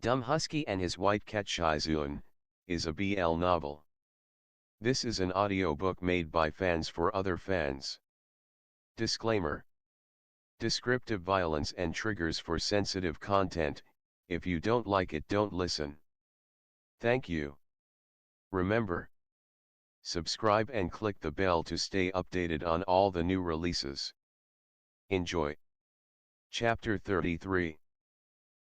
Dumb Husky and His White Cat Shizun is a BL novel. This is an audiobook made by fans for other fans. Disclaimer: descriptive violence and triggers for sensitive content. If you don't like it, don't listen. Thank you. Remember, subscribe and click the bell to stay updated on all the new releases. Enjoy. Chapter 33.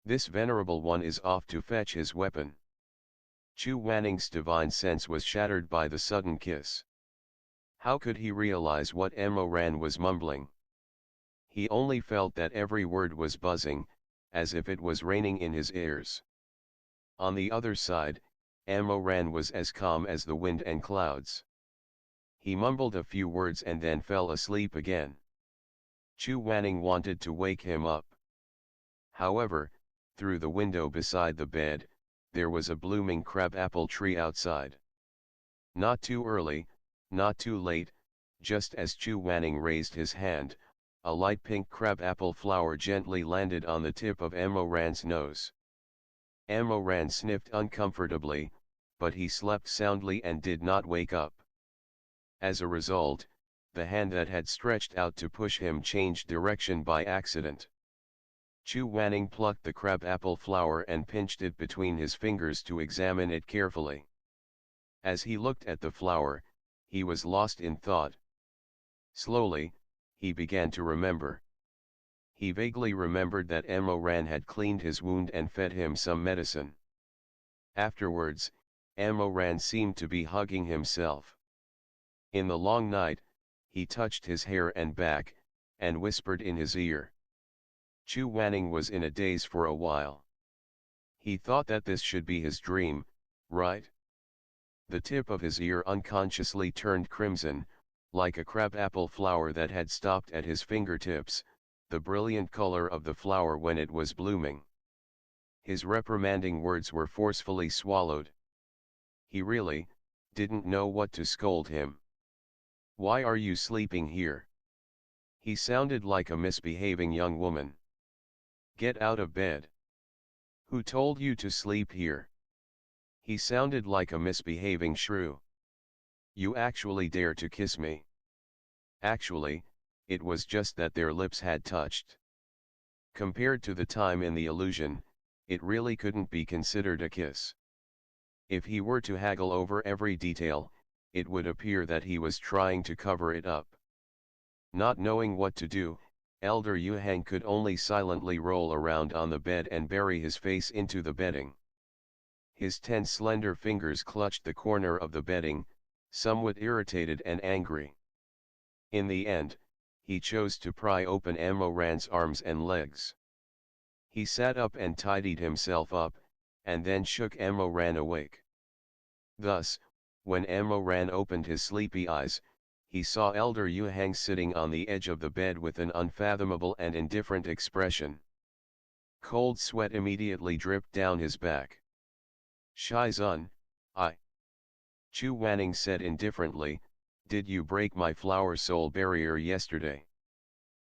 This venerable one is off to fetch his weapon. Chu Wanning's divine sense was shattered by the sudden kiss. How could he realize what Ran was mumbling? He only felt that every word was buzzing, as if it was raining in his ears. On the other side, Ran was as calm as the wind and clouds. He mumbled a few words and then fell asleep again. Chu Wanning wanted to wake him up. However, through the window beside the bed, there was a blooming crabapple tree outside. Not too early, not too late, just as Chu Wanning raised his hand, a light pink crabapple flower gently landed on the tip of Ran's nose. Ran sniffed uncomfortably, but he slept soundly and did not wake up. As a result, the hand that had stretched out to push him changed direction by accident. Chu Wanning plucked the crabapple flower and pinched it between his fingers to examine it carefully. As he looked at the flower, he was lost in thought. Slowly, he began to remember. He vaguely remembered that Ran had cleaned his wound and fed him some medicine. Afterwards, Ran seemed to be hugging himself. In the long night, he touched his hair and back, and whispered in his ear. Chu Wanning was in a daze for a while. He thought that this should be his dream, right? The tip of his ear unconsciously turned crimson, like a crabapple flower that had stopped at his fingertips, the brilliant color of the flower when it was blooming. His reprimanding words were forcefully swallowed. He really didn't know what to scold him. "Why are you sleeping here?" He sounded like a misbehaving young woman. "Get out of bed." "Who told you to sleep here?" He sounded like a misbehaving shrew. "You actually dare to kiss me?" Actually, it was just that their lips had touched. Compared to the time in the illusion, it really couldn't be considered a kiss. If he were to haggle over every detail, it would appear that he was trying to cover it up. Not knowing what to do, Elder Yuhang could only silently roll around on the bed and bury his face into the bedding. His 10 slender fingers clutched the corner of the bedding, somewhat irritated and angry. In the end, he chose to pry open Ran's arms and legs. He sat up and tidied himself up, and then shook Ran awake. Thus, when Ran opened his sleepy eyes, he saw Elder Yuhang sitting on the edge of the bed with an unfathomable and indifferent expression. Cold sweat immediately dripped down his back. "Shizun, Chu Wanning said indifferently, "did you break my flower soul barrier yesterday?"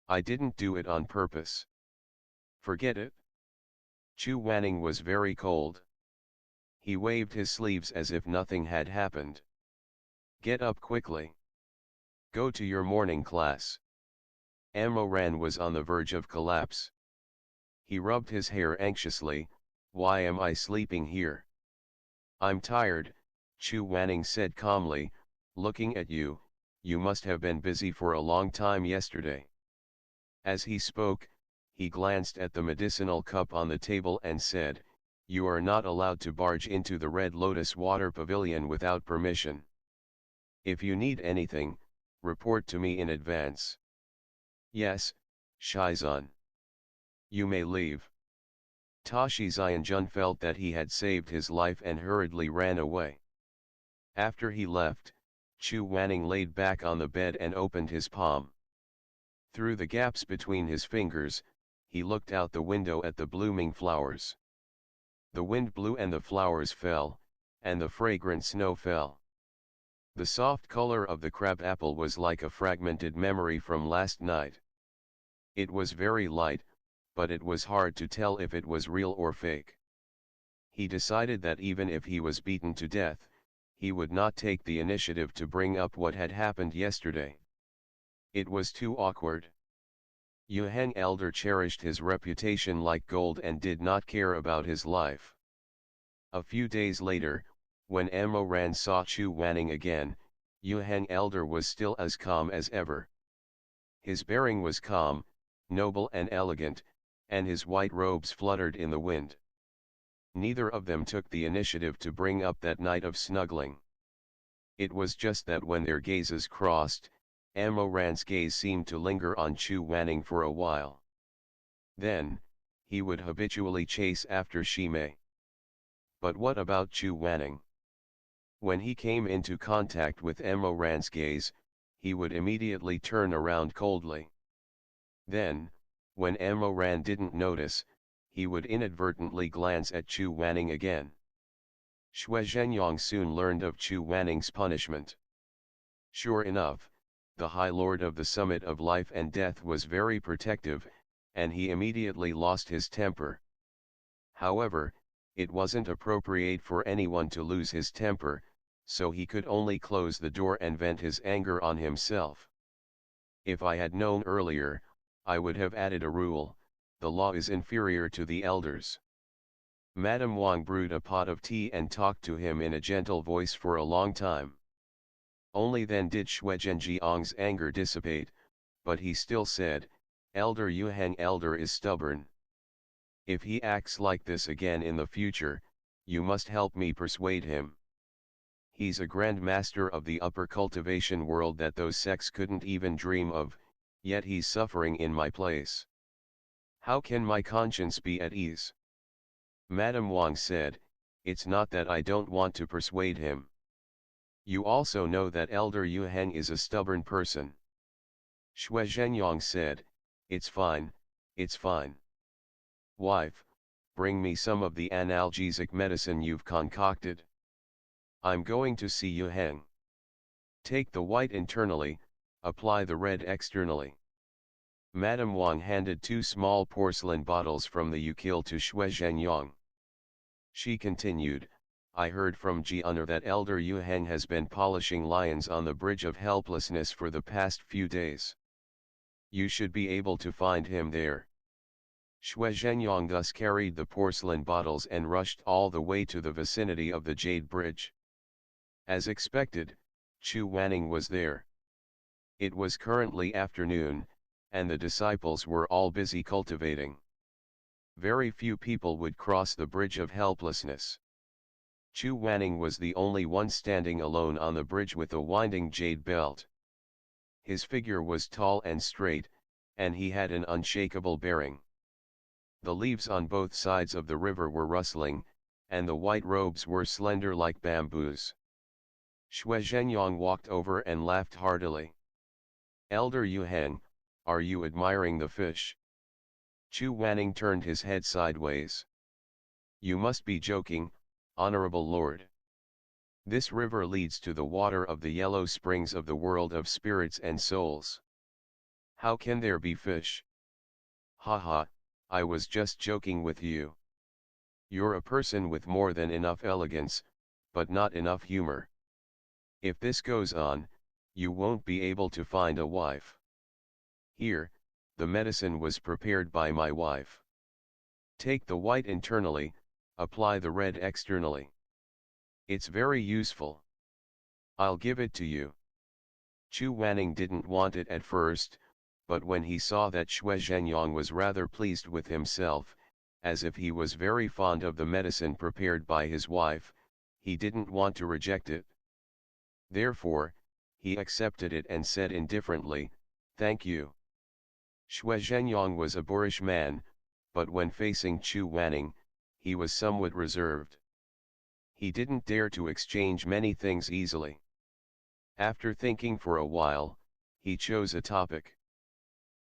"I didn't do it on purpose." "Forget it." Chu Wanning was very cold. He waved his sleeves as if nothing had happened. "Get up quickly. Go to your morning class." Ran was on the verge of collapse. He rubbed his hair anxiously. "Why am I sleeping here?" "I'm tired," Chu Wanning said calmly, "looking at you, you must have been busy for a long time yesterday." As he spoke, he glanced at the medicinal cup on the table and said, "You are not allowed to barge into the Red Lotus Water Pavilion without permission. If you need anything, report to me in advance." "Yes, Shizun." "You may leave." Shizun felt that he had saved his life and hurriedly ran away. After he left, Chu Wanning laid back on the bed and opened his palm. Through the gaps between his fingers, he looked out the window at the blooming flowers. The wind blew and the flowers fell, and the fragrant snow fell. The soft color of the crabapple was like a fragmented memory from last night. It was very light, but it was hard to tell if it was real or fake. He decided that even if he was beaten to death, he would not take the initiative to bring up what had happened yesterday. It was too awkward. Yuheng Elder cherished his reputation like gold and did not care about his life. A few days later, when Amo Ran saw Chu Wanning again, Yuheng Elder was still as calm as ever. His bearing was calm, noble and elegant, and his white robes fluttered in the wind. Neither of them took the initiative to bring up that night of snuggling. It was just that when their gazes crossed, Amo Ran's gaze seemed to linger on Chu Wanning for a while. Then, he would habitually chase after Shimei. But what about Chu Wanning? When he came into contact with Amo Ran's gaze, he would immediately turn around coldly. Then, when Amo Ran didn't notice, he would inadvertently glance at Chu Wanning again. Xue Zhenyang soon learned of Chu Wanning's punishment. Sure enough, the High Lord of the Summit of Life and Death was very protective, and he immediately lost his temper. However, it wasn't appropriate for anyone to lose his temper, so he could only close the door and vent his anger on himself. If I had known earlier, I would have added a rule: the law is inferior to the elders. Madame Wang brewed a pot of tea and talked to him in a gentle voice for a long time. Only then did Xue Zhenjiang's anger dissipate, but he still said, "Elder Yuheng Elder is stubborn. If he acts like this again in the future, you must help me persuade him. He's a grand master of the upper cultivation world that those sects couldn't even dream of, yet he's suffering in my place. How can my conscience be at ease?" Madame Wang said, "It's not that I don't want to persuade him. You also know that Elder Yuheng is a stubborn person." Xue Zhenyang said, it's fine. Wife, bring me some of the analgesic medicine you've concocted. I'm going to see Yuheng. Take the white internally, apply the red externally. Madame Wang handed 2 small porcelain bottles from the ukiel to Xue Zhenyang. She continued, "I heard from Ji-Unner that Elder Yuheng has been polishing lions on the Bridge of Helplessness for the past few days. You should be able to find him there." Xue Zhenyang thus carried the porcelain bottles and rushed all the way to the vicinity of the Jade Bridge. As expected, Chu Wanning was there. It was currently afternoon, and the disciples were all busy cultivating. Very few people would cross the Bridge of Helplessness. Chu Wanning was the only one standing alone on the bridge with a winding jade belt. His figure was tall and straight, and he had an unshakable bearing. The leaves on both sides of the river were rustling, and the white robes were slender like bamboos. Xue Zhenyang walked over and laughed heartily. "Elder Yuheng, are you admiring the fish?" Chu Wanning turned his head sideways. "You must be joking, Honorable Lord. This river leads to the water of the yellow springs of the world of spirits and souls. How can there be fish?" "Haha, I was just joking with you. You're a person with more than enough elegance, but not enough humor. If this goes on, you won't be able to find a wife. Here, the medicine was prepared by my wife. Take the white internally, apply the red externally. It's very useful. I'll give it to you." Chu Wanning didn't want it at first, but when he saw that Xue Zhenyang was rather pleased with himself, as if he was very fond of the medicine prepared by his wife, he didn't want to reject it. Therefore, he accepted it and said indifferently, "Thank you." Xue Zhenyang was a boorish man, but when facing Chu Wanning, he was somewhat reserved. He didn't dare to exchange many things easily. After thinking for a while, he chose a topic.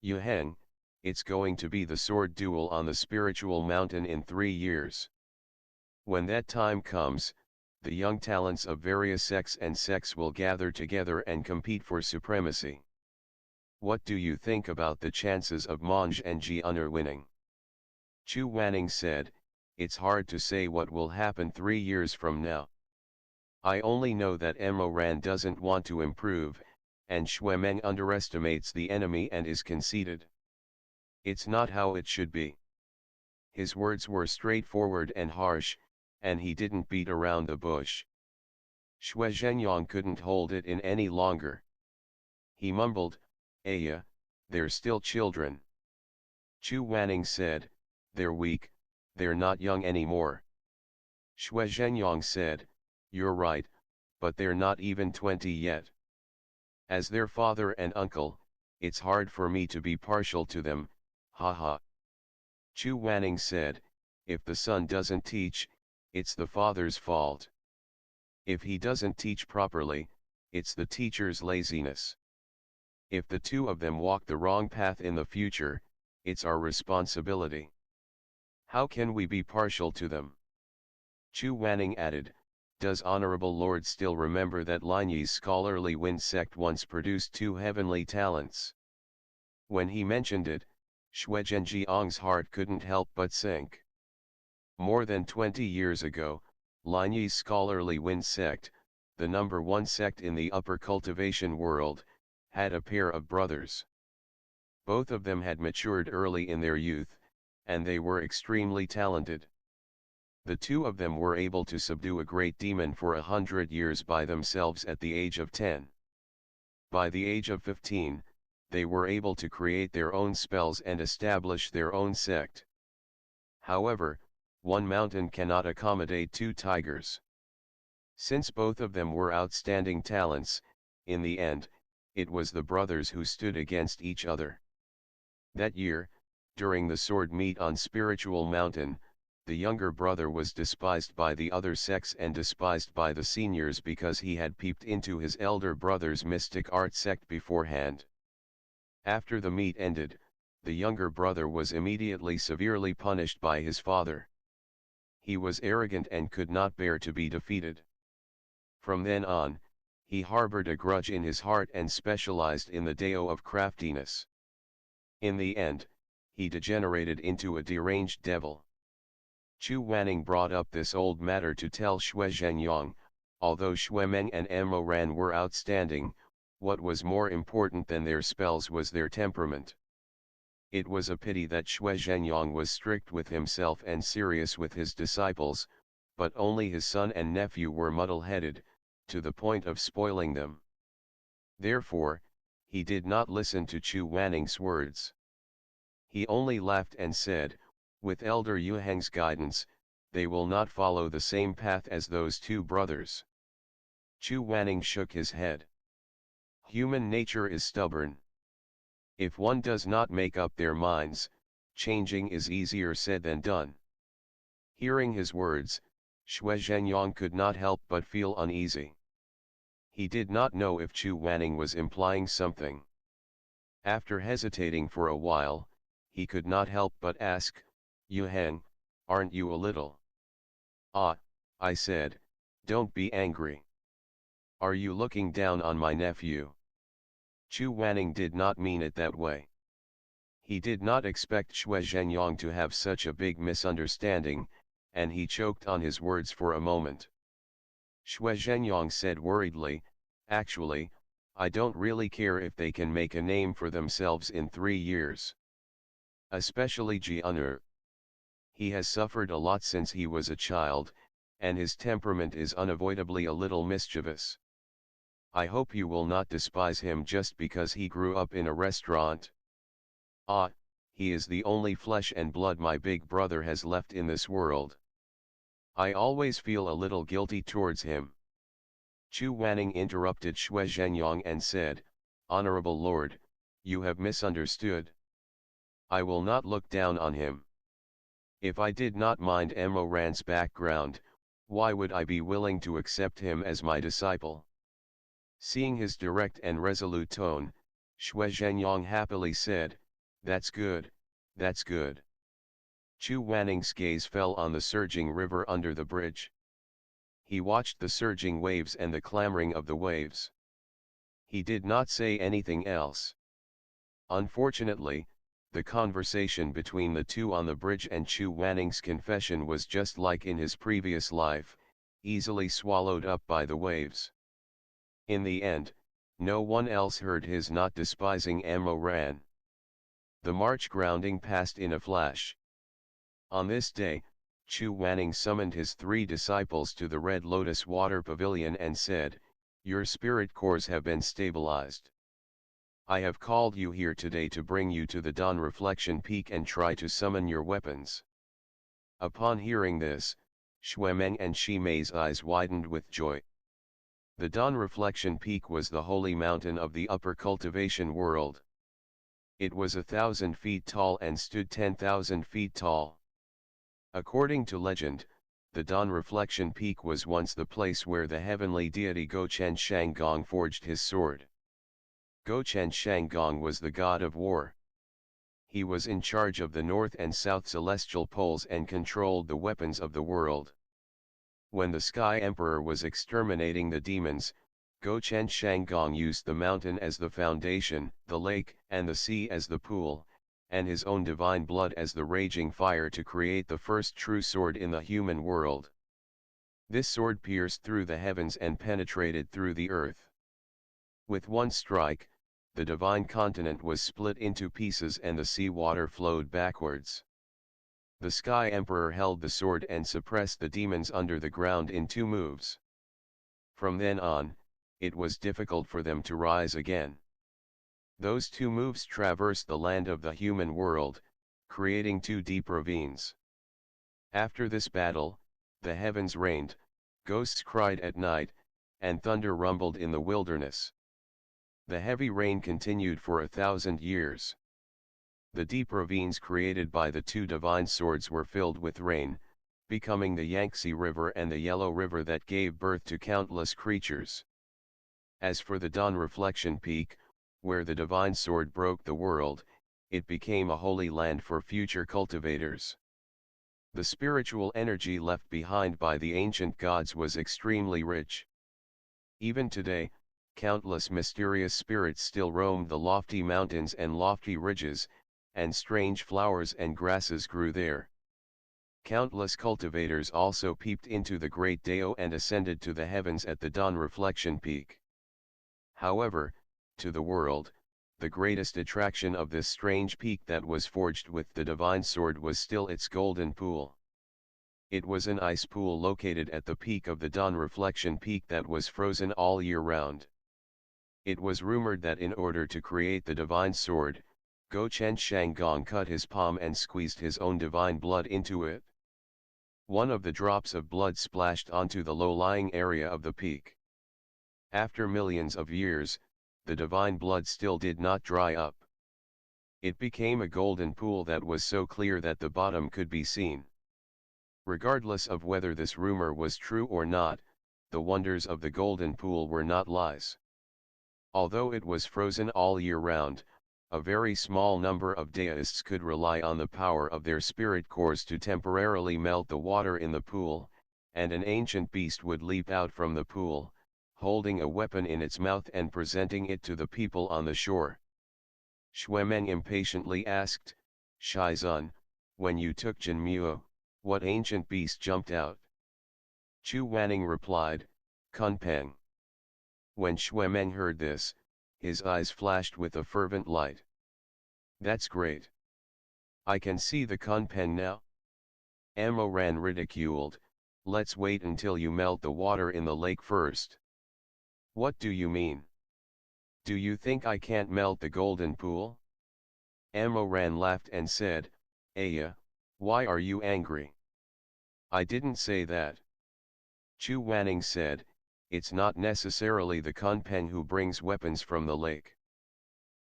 "Yuheng, it's going to be the sword duel on the spiritual mountain in 3 years. When that time comes, the young talents of various sects and sects will gather together and compete for supremacy. What do you think about the chances of Monge and Ji-Unner winning?" Chu Wanning said, it's hard to say what will happen 3 years from now. I only know that Emoran doesn't want to improve, and Xuemeng underestimates the enemy and is conceited. It's not how it should be. His words were straightforward and harsh, and he didn't beat around the bush. Xue Zhenyang couldn't hold it in any longer. He mumbled, "Aya, they're still children." Chu Wanning said, "They're weak, they're not young anymore." Xue Zhenyang said, "You're right, but they're not even 20 yet. As their father and uncle, it's hard for me to be partial to them, haha." Chu Wanning said, "If the son doesn't teach, it's the father's fault. If he doesn't teach properly, it's the teacher's laziness. If the two of them walk the wrong path in the future, it's our responsibility. How can we be partial to them?" Chu Wanning added, "Does Honorable Lord still remember that Linyi's scholarly wind sect once produced 2 heavenly talents?" When he mentioned it, Xue Zhenjiang's heart couldn't help but sink. More than 20 years ago, Linyi's scholarly wind sect, the #1 sect in the upper cultivation world, had a pair of brothers. Both of them had matured early in their youth, and they were extremely talented. The two of them were able to subdue a great demon for 100 years by themselves at the age of 10. By the age of 15, they were able to create their own spells and establish their own sect. However, one mountain cannot accommodate 2 tigers. Since both of them were outstanding talents, in the end, it was the brothers who stood against each other. That year, during the sword meet on Spiritual Mountain, the younger brother was despised by the other sects and despised by the seniors because he had peeped into his elder brother's mystic art sect beforehand. After the meet ended, the younger brother was immediately severely punished by his father. He was arrogant and could not bear to be defeated. From then on, he harbored a grudge in his heart and specialized in the Dao of craftiness. In the end, he degenerated into a deranged devil. Chu Wanning brought up this old matter to tell Xue Zhenyang. Although Xuemeng and Emoran were outstanding, what was more important than their spells was their temperament. It was a pity that Xue Zhenyang was strict with himself and serious with his disciples, but only his son and nephew were muddle-headed, to the point of spoiling them. Therefore, he did not listen to Chu Wanning's words. He only laughed and said, "With Elder Yuheng's guidance, they will not follow the same path as those 2 brothers." Chu Wanning shook his head. Human nature is stubborn. If one does not make up their minds, changing is easier said than done. Hearing his words, Xue Zhenyang could not help but feel uneasy. He did not know if Chu Wanning was implying something. After hesitating for a while, he could not help but ask, "Yuheng, aren't you a little?" "Ah," I said, "don't be angry. Are you looking down on my nephew?" Chu Wanning did not mean it that way. He did not expect Xue Zhenyang to have such a big misunderstanding, and he choked on his words for a moment. Xue Zhenyang said worriedly, "Actually, I don't really care if they can make a name for themselves in 3 years. Especially Jian'er. He has suffered a lot since he was a child, and his temperament is unavoidably a little mischievous. I hope you will not despise him just because he grew up in a restaurant. Ah, he is the only flesh and blood my big brother has left in this world. I always feel a little guilty towards him." Chu Wanning interrupted Xue Zhenyang and said, "Honorable Lord, you have misunderstood. I will not look down on him. If I did not mind Emoran's background, why would I be willing to accept him as my disciple?" Seeing his direct and resolute tone, Xue Zhenyang happily said, "That's good, that's good." Chu Wanning's gaze fell on the surging river under the bridge. He watched the surging waves and the clamoring of the waves. He did not say anything else. Unfortunately, The conversation between the two on the bridge and Chu Wanning's confession was just like in his previous life, easily swallowed up by the waves. In the end, no one else heard his not despising Ammo ran. The March grounding passed in a flash. On this day, Chu Wanning summoned his 3 disciples to the Red Lotus Water Pavilion and said, "Your spirit cores have been stabilized. I have called you here today to bring you to the Dawn Reflection Peak and try to summon your weapons." Upon hearing this, Xuemeng and Shimei's eyes widened with joy. The Dawn Reflection Peak was the holy mountain of the upper cultivation world. It was 1,000 feet tall and stood 10,000 feet tall. According to legend, the Dawn Reflection Peak was once the place where the heavenly deity Gochen Shanggong forged his sword. Gochen Shanggong was the god of war. He was in charge of the north and south celestial poles and controlled the weapons of the world. When the Sky Emperor was exterminating the demons, Gochen Shanggong used the mountain as the foundation, the lake and the sea as the pool, and his own divine blood as the raging fire to create the first true sword in the human world. This sword pierced through the heavens and penetrated through the earth. With one strike, the divine continent was split into pieces and the sea water flowed backwards. The Sky Emperor held the sword and suppressed the demons under the ground in 2 moves. From then on, it was difficult for them to rise again. Those 2 moves traversed the land of the human world, creating 2 deep ravines. After this battle, the heavens rained, ghosts cried at night, and thunder rumbled in the wilderness. The heavy rain continued for 1,000 years. The deep ravines created by the 2 divine swords were filled with rain, becoming the Yangtze River and the Yellow River that gave birth to countless creatures. As for the Dawn Reflection Peak, where the divine sword broke the world, it became a holy land for future cultivators. The spiritual energy left behind by the ancient gods was extremely rich. Even today, countless mysterious spirits still roam the lofty mountains and lofty ridges, and strange flowers and grasses grew there. Countless cultivators also peeped into the great Dao and ascended to the heavens at the Dawn Reflection Peak. However, to the world, the greatest attraction of this strange peak that was forged with the divine sword was still its golden pool. It was an ice pool located at the peak of the Dawn Reflection Peak that was frozen all year round. It was rumored that in order to create the divine sword, Gochen Shanggong cut his palm and squeezed his own divine blood into it. One of the drops of blood splashed onto the low-lying area of the peak. After millions of years, the divine blood still did not dry up. It became a golden pool that was so clear that the bottom could be seen. Regardless of whether this rumor was true or not, the wonders of the golden pool were not lies. Although it was frozen all year round, a very small number of deists could rely on the power of their spirit cores to temporarily melt the water in the pool, and an ancient beast would leap out from the pool, holding a weapon in its mouth and presenting it to the people on the shore. Xuemeng impatiently asked, "Shizun, when you took Jinmuo, what ancient beast jumped out?" Chu Wanning replied, "Kunpeng." When Xuemeng heard this, his eyes flashed with a fervent light. "That's great. I can see the Kunpeng now." Ammo ran ridiculed, "Let's wait until you melt the water in the lake first." "What do you mean? Do you think I can't melt the golden pool?" Ammo ran laughed and said, "Aya, why are you angry? I didn't say that." Chu Wanning said, "It's not necessarily the Kunpeng who brings weapons from the lake.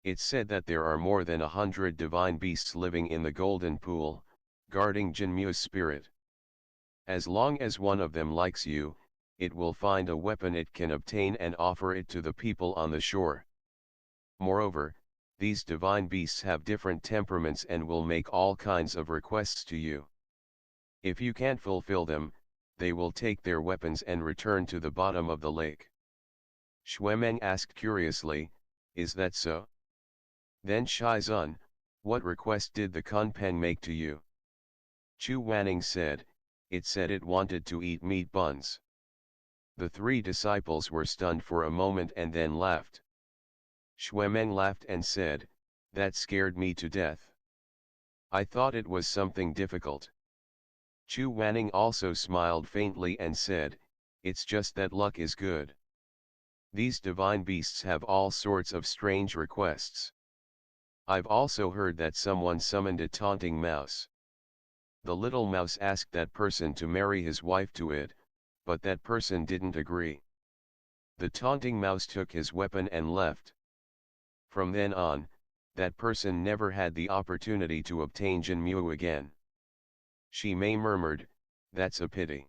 It's said that there are more than 100 divine beasts living in the golden pool, guarding Jinmu's spirit. As long as one of them likes you, it will find a weapon it can obtain and offer it to the people on the shore. Moreover, these divine beasts have different temperaments and will make all kinds of requests to you. If you can't fulfill them, they will take their weapons and return to the bottom of the lake." Xuemeng asked curiously, "Is that so?" Then Shizun, What request did the Kunpeng make to you? Chu Wanning said, it said it wanted to eat meat buns. The three disciples were stunned for a moment and then laughed. Shuemeng laughed and said, that scared me to death. I thought it was something difficult. Chu Wanning also smiled faintly and said, it's just that luck is good. These divine beasts have all sorts of strange requests. I've also heard that someone summoned a taunting mouse. The little mouse asked that person to marry his wife to it, but that person didn't agree. The taunting mouse took his weapon and left. From then on, that person never had the opportunity to obtain Jinmu again. Shi Mei murmured, that's a pity.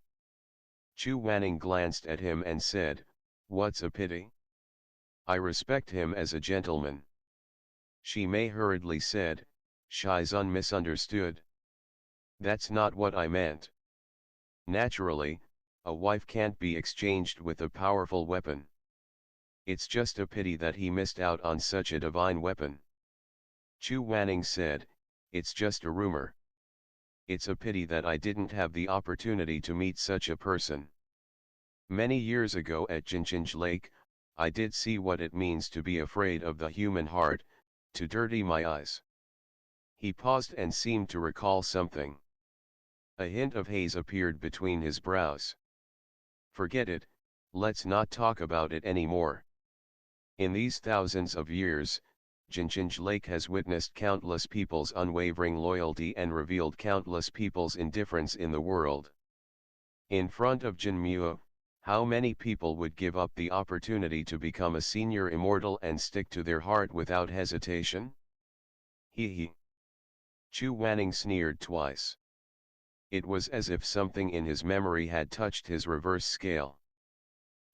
Chu Wanning glanced at him and said, what's a pity? I respect him as a gentleman. Shi Mei hurriedly said, Shizun misunderstood. That's not what I meant. Naturally, a wife can't be exchanged with a powerful weapon. It's just a pity that he missed out on such a divine weapon. Chu Wanning said, it's just a rumor. It's a pity that I didn't have the opportunity to meet such a person. Many years ago at Jinjinj Lake, I did see what it means to be afraid of the human heart, to dirty my eyes. He paused and seemed to recall something. A hint of haze appeared between his brows. Forget it, let's not talk about it anymore. In these thousands of years, Jinjinj Lake has witnessed countless people's unwavering loyalty and revealed countless people's indifference in the world. In front of Jinmu, how many people would give up the opportunity to become a senior immortal and stick to their heart without hesitation? He. Chu Wanning sneered twice. It was as if something in his memory had touched his reverse scale.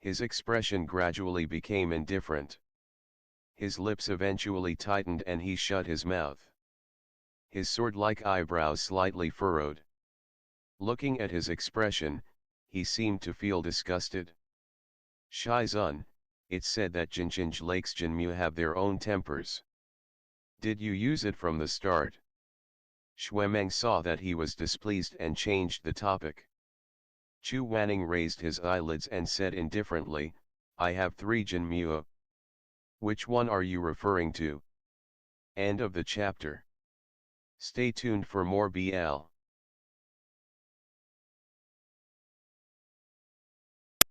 His expression gradually became indifferent. His lips eventually tightened and he shut his mouth. His sword-like eyebrows slightly furrowed. Looking at his expression, he seemed to feel disgusted. Shizun, it's said that Jinjinj Lake's Jinmu have their own tempers. Did you use it from the start? Shuemeng saw that he was displeased and changed the topic. Chu Wanning raised his eyelids and said indifferently, I have 3 Jinmu. Which one are you referring to? End of the chapter. Stay tuned for more BL.